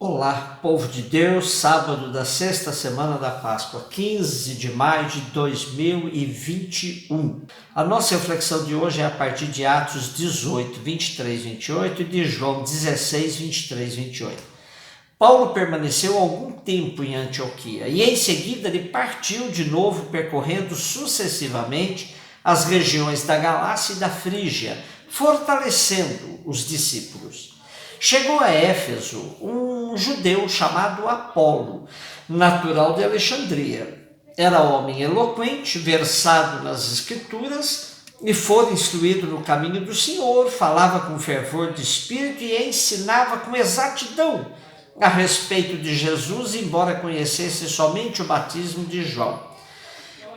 Olá, povo de Deus, sábado da sexta semana da Páscoa, 15 de maio de 2021. A nossa reflexão de hoje é a partir de Atos 18, 23, 28 e de João 16, 23, 28. Paulo permaneceu algum tempo em Antioquia e em seguida ele partiu de novo percorrendo sucessivamente as regiões da Galácia e da Frígia, fortalecendo os discípulos. Chegou a Éfeso um judeu chamado Apolo, natural de Alexandria. Era homem eloquente, versado nas escrituras e fora instruído no caminho do Senhor, falava com fervor de espírito e ensinava com exatidão a respeito de Jesus, embora conhecesse somente o batismo de João.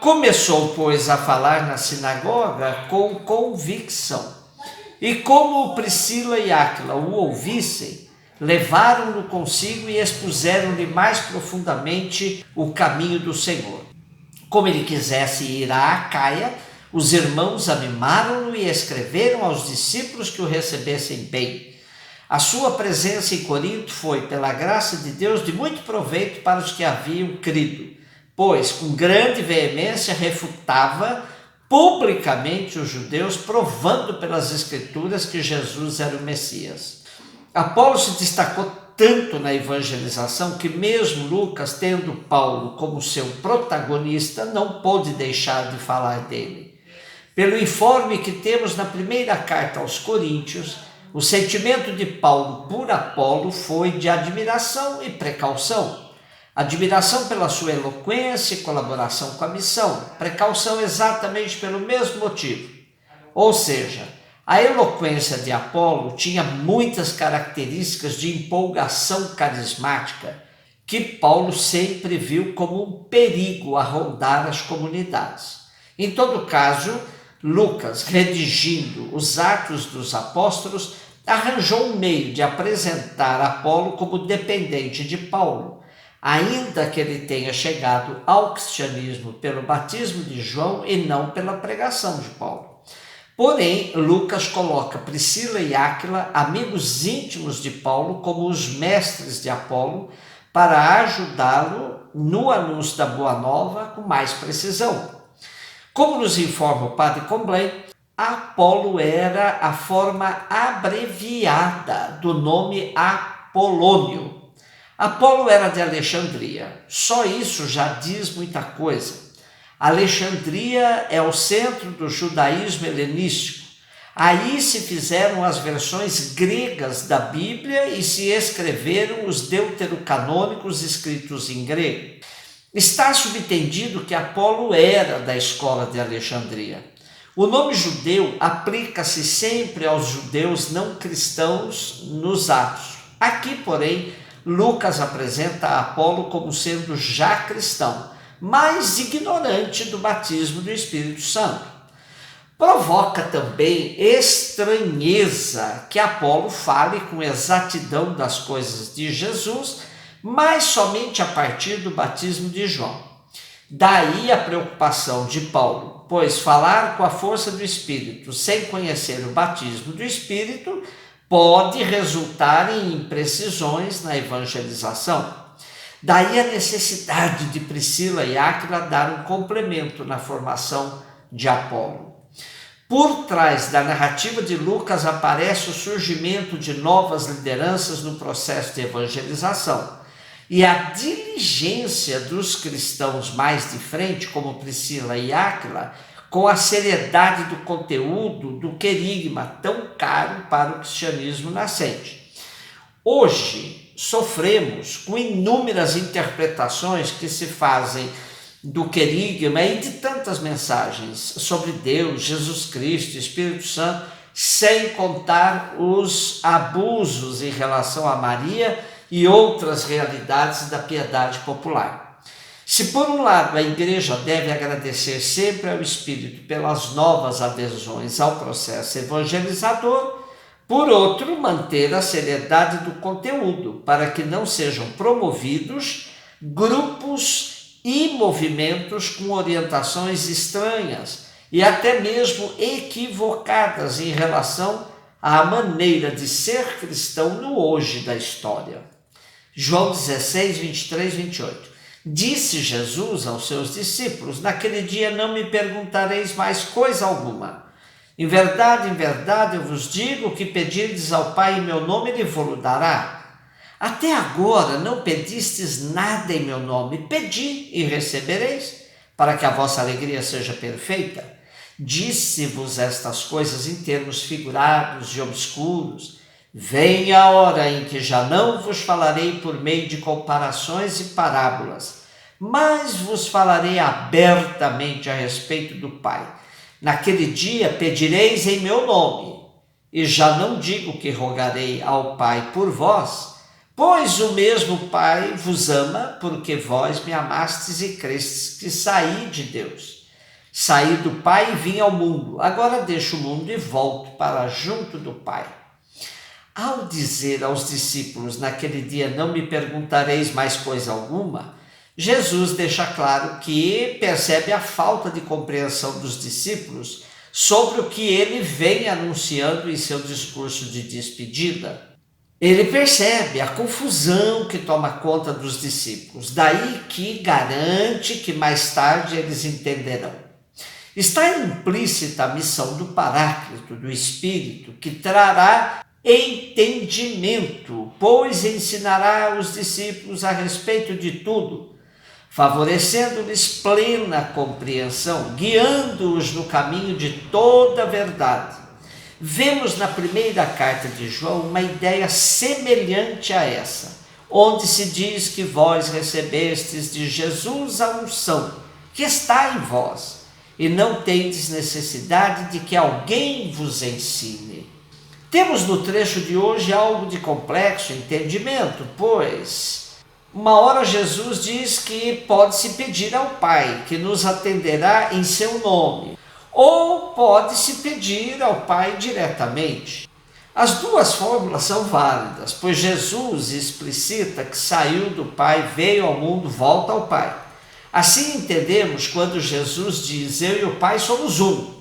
Começou, pois, a falar na sinagoga com convicção. E como Priscila e Áquila o ouvissem, levaram-no consigo e expuseram-lhe mais profundamente o caminho do Senhor. Como ele quisesse ir a Acaia, os irmãos animaram-no e escreveram aos discípulos que o recebessem bem. A sua presença em Corinto foi, pela graça de Deus, de muito proveito para os que haviam crido, pois com grande veemência refutava publicamente os judeus, provando pelas escrituras que Jesus era o Messias. Apolo se destacou tanto na evangelização que mesmo Lucas, tendo Paulo como seu protagonista, não pôde deixar de falar dele. Pelo informe que temos na primeira carta aos Coríntios, o sentimento de Paulo por Apolo foi de admiração e precaução. Admiração pela sua eloquência e colaboração com a missão, precaução exatamente pelo mesmo motivo. Ou seja, a eloquência de Apolo tinha muitas características de empolgação carismática que Paulo sempre viu como um perigo a rondar as comunidades. Em todo caso, Lucas, redigindo os Atos dos Apóstolos, arranjou um meio de apresentar Apolo como dependente de Paulo, ainda que ele tenha chegado ao cristianismo pelo batismo de João e não pela pregação de Paulo. Porém, Lucas coloca Priscila e Áquila, amigos íntimos de Paulo, como os mestres de Apolo, para ajudá-lo no anúncio da Boa Nova com mais precisão. Como nos informa o padre Combray, Apolo era a forma abreviada do nome Apolônio. Apolo era de Alexandria, só isso já diz muita coisa. Alexandria é o centro do judaísmo helenístico. Aí se fizeram as versões gregas da Bíblia e se escreveram os deuterocanônicos escritos em grego. Está subentendido que Apolo era da escola de Alexandria. O nome judeu aplica-se sempre aos judeus não cristãos nos Atos. Aqui, porém, Lucas apresenta Apolo como sendo já cristão, mas ignorante do batismo do Espírito Santo. Provoca também estranheza que Apolo fale com exatidão das coisas de Jesus, mas somente a partir do batismo de João. Daí a preocupação de Paulo, pois falar com a força do Espírito sem conhecer o batismo do Espírito pode resultar em imprecisões na evangelização. Daí a necessidade de Priscila e Áquila dar um complemento na formação de Apolo. Por trás da narrativa de Lucas aparece o surgimento de novas lideranças no processo de evangelização e a diligência dos cristãos mais de frente, como Priscila e Áquila, com a seriedade do conteúdo do querigma tão caro para o cristianismo nascente. Hoje, sofremos com inúmeras interpretações que se fazem do querigma e de tantas mensagens sobre Deus, Jesus Cristo, Espírito Santo, sem contar os abusos em relação a Maria e outras realidades da piedade popular. Se por um lado a igreja deve agradecer sempre ao Espírito pelas novas adesões ao processo evangelizador, por outro, manter a seriedade do conteúdo, para que não sejam promovidos grupos e movimentos com orientações estranhas e até mesmo equivocadas em relação à maneira de ser cristão no hoje da história. João 16, 23, 28. Disse Jesus aos seus discípulos: naquele dia não me perguntareis mais coisa alguma. Em verdade eu vos digo, o que pedirdes ao Pai em meu nome, ele vos dará. Até agora não pedistes nada em meu nome. Pedi e recebereis, para que a vossa alegria seja perfeita. Disse-vos estas coisas em termos figurados e obscuros. Vem a hora em que já não vos falarei por meio de comparações e parábolas, mas vos falarei abertamente a respeito do Pai. Naquele dia pedireis em meu nome, e já não digo que rogarei ao Pai por vós, pois o mesmo Pai vos ama, porque vós me amastes e crestes que saí de Deus. Saí do Pai e vim ao mundo, agora deixo o mundo e volto para junto do Pai. Ao dizer aos discípulos, naquele dia não me perguntareis mais coisa alguma, Jesus deixa claro que percebe a falta de compreensão dos discípulos sobre o que ele vem anunciando em seu discurso de despedida. Ele percebe a confusão que toma conta dos discípulos, daí que garante que mais tarde eles entenderão. Está implícita a missão do Paráclito, do Espírito, que trará entendimento, pois ensinará os discípulos a respeito de tudo, favorecendo-lhes plena compreensão, guiando-os no caminho de toda a verdade. Vemos na primeira carta de João uma ideia semelhante a essa, onde se diz que vós recebestes de Jesus a unção que está em vós, e não tendes necessidade de que alguém vos ensine. Temos no trecho de hoje algo de complexo entendimento, pois uma hora Jesus diz que pode-se pedir ao Pai, que nos atenderá em seu nome, ou pode-se pedir ao Pai diretamente. As duas fórmulas são válidas, pois Jesus explicita que saiu do Pai, veio ao mundo, volta ao Pai. Assim entendemos quando Jesus diz: eu e o Pai somos um.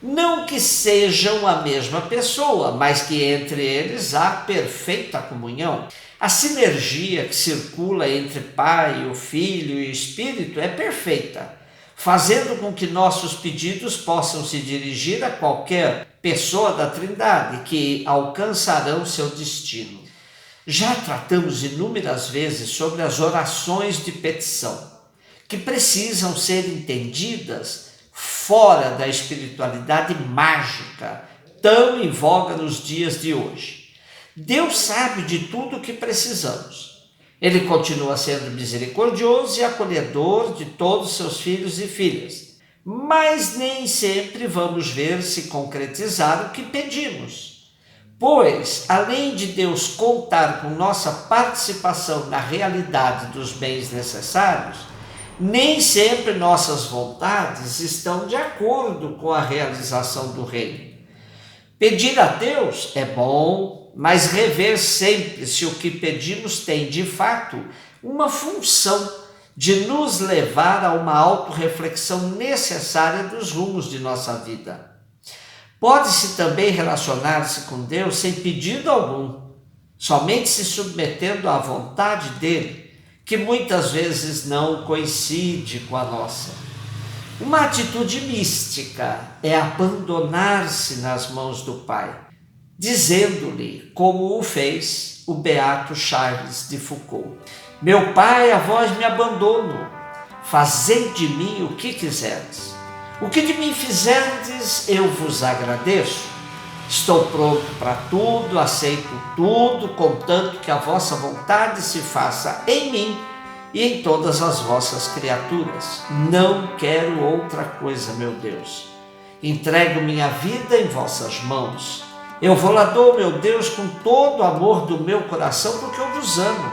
Não que sejam a mesma pessoa, mas que entre eles há perfeita comunhão. A sinergia que circula entre Pai, o Filho e o Espírito é perfeita, fazendo com que nossos pedidos possam se dirigir a qualquer pessoa da Trindade, que alcançarão seu destino. Já tratamos inúmeras vezes sobre as orações de petição, que precisam ser entendidas fora da espiritualidade mágica, tão em voga nos dias de hoje. Deus sabe de tudo o que precisamos. Ele continua sendo misericordioso e acolhedor de todos seus filhos e filhas, mas nem sempre vamos ver se concretizar o que pedimos. Pois, além de Deus contar com nossa participação na realidade dos bens necessários, nem sempre nossas vontades estão de acordo com a realização do reino. Pedir a Deus é bom, mas rever sempre se o que pedimos tem, de fato, uma função de nos levar a uma autorreflexão necessária dos rumos de nossa vida. Pode-se também relacionar-se com Deus sem pedido algum, somente se submetendo à vontade dele, que muitas vezes não coincide com a nossa. Uma atitude mística é abandonar-se nas mãos do Pai, dizendo-lhe, como o fez o beato Charles de Foucault: meu Pai, a vós me abandono, fazei de mim o que quiserdes. O que de mim fizerdes, eu vos agradeço. Estou pronto para tudo, aceito tudo, contanto que a vossa vontade se faça em mim e em todas as vossas criaturas. Não quero outra coisa, meu Deus. Entrego minha vida em vossas mãos. Eu vou lá dou, meu Deus, com todo o amor do meu coração, porque eu vos amo.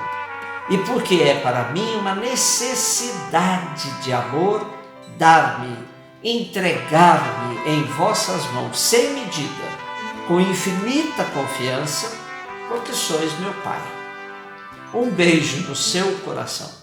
E porque é para mim uma necessidade de amor dar-me, entregar-me em vossas mãos, sem medida, com infinita confiança, porque sois meu Pai. Um beijo no seu coração.